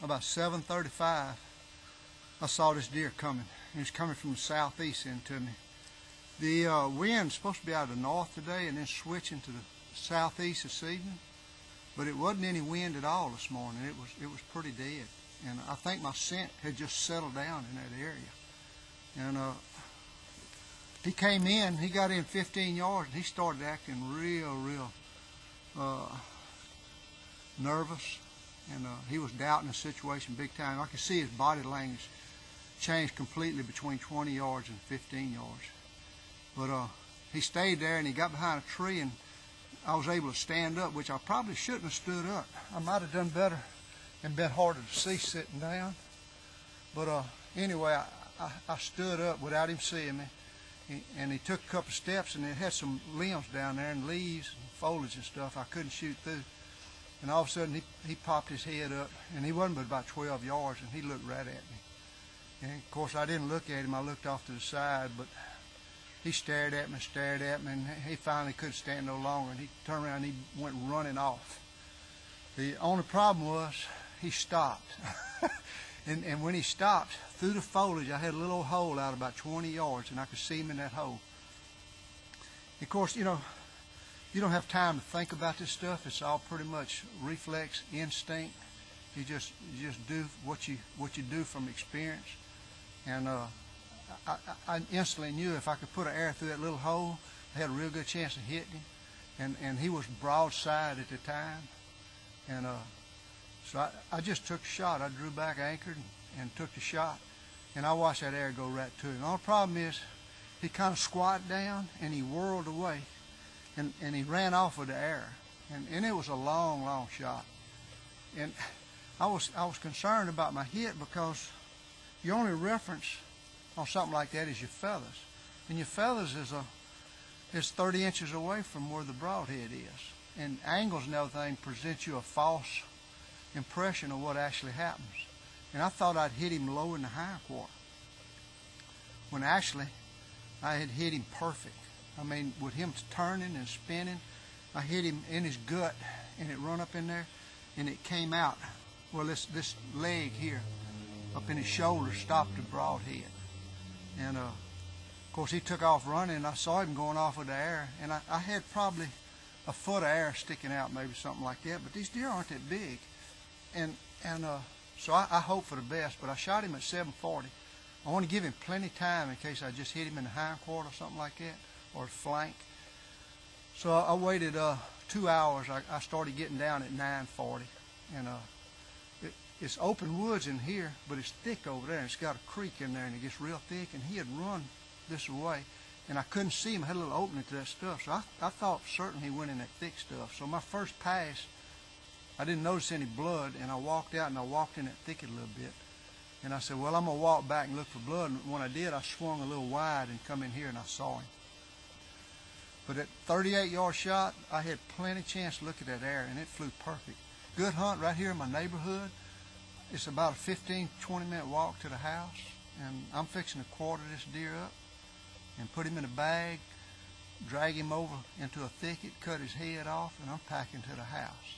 about 7:35, I saw this deer coming. He was coming from the southeast into me. The wind's supposed to be out of the north today and then switching to the southeast this evening, but it wasn't any wind at all this morning. It was pretty dead, and I think my scent had just settled down in that area. And he came in. He got in 15 yards, and he started acting real nervous, and he was doubting the situation big time. I could see his body language change completely between 20 yards and 15 yards. But he stayed there, and he got behind a tree, and I was able to stand up, which I probably shouldn't have stood up. I might have done better and been harder to see sitting down. But anyway, I stood up without him seeing me, and he took a couple of steps, and it had some limbs down there and leaves and foliage and stuff I couldn't shoot through. And all of a sudden he popped his head up, and he wasn't but about 12 yards, and he looked right at me. And of course I didn't look at him, I looked off to the side, but he stared at me, and he finally couldn't stand no longer, and he turned around and he went running off. The only problem was he stopped. and when he stopped, through the foliage, I had a little hole out about 20 yards, and I could see him in that hole. Of course, you know, you don't have time to think about this stuff. It's all pretty much reflex, instinct. You just do what you do from experience. And I instantly knew if I could put an arrow through that little hole, I had a real good chance of hitting him. And he was broadside at the time. And so I just took the shot. I drew back, anchored, and took the shot. And I watched that arrow go right to him. The only problem is he kind of squatted down and he whirled away. And he ran off with the arrow. And it was a long shot. And I was concerned about my hit because your only reference on something like that is your feathers. And your feathers is 30 inches away from where the broadhead is. And angles and everything present you a false impression of what actually happens. And I thought I'd hit him low in the hind quarter, when actually I had hit him perfect. I mean, with him turning and spinning, I hit him in his gut, and it run up in there, and it came out. Well, this leg here, up in his shoulder, stopped the broadhead. And of course, he took off running, and I saw him going off with the arrow, and I had probably a foot of arrow sticking out, maybe something like that. But these deer aren't that big, and so I hope for the best. But I shot him at 7:40. I want to give him plenty of time in case I just hit him in the hind quarter or something like that, or flank. So I waited 2 hours. I started getting down at 9:40, and it's open woods in here, but it's thick over there, and it's got a creek in there, and it gets real thick, and he had run this way, and I couldn't see him. I had a little opening to that stuff, so I thought certainly he went in that thick stuff. So my first pass, I didn't notice any blood, and I walked out, and I walked in that thicket a little bit, and I said, well, I'm going to walk back and look for blood. And when I did, I swung a little wide and come in here, and I saw him. But at 38-yard shot, I had plenty of chance to look at that arrow, and it flew perfect. Good hunt right here in my neighborhood. It's about a 15-20 minute walk to the house, and I'm fixing to quarter this deer up and put him in a bag, drag him over into a thicket, cut his head off, and I'm packing to the house.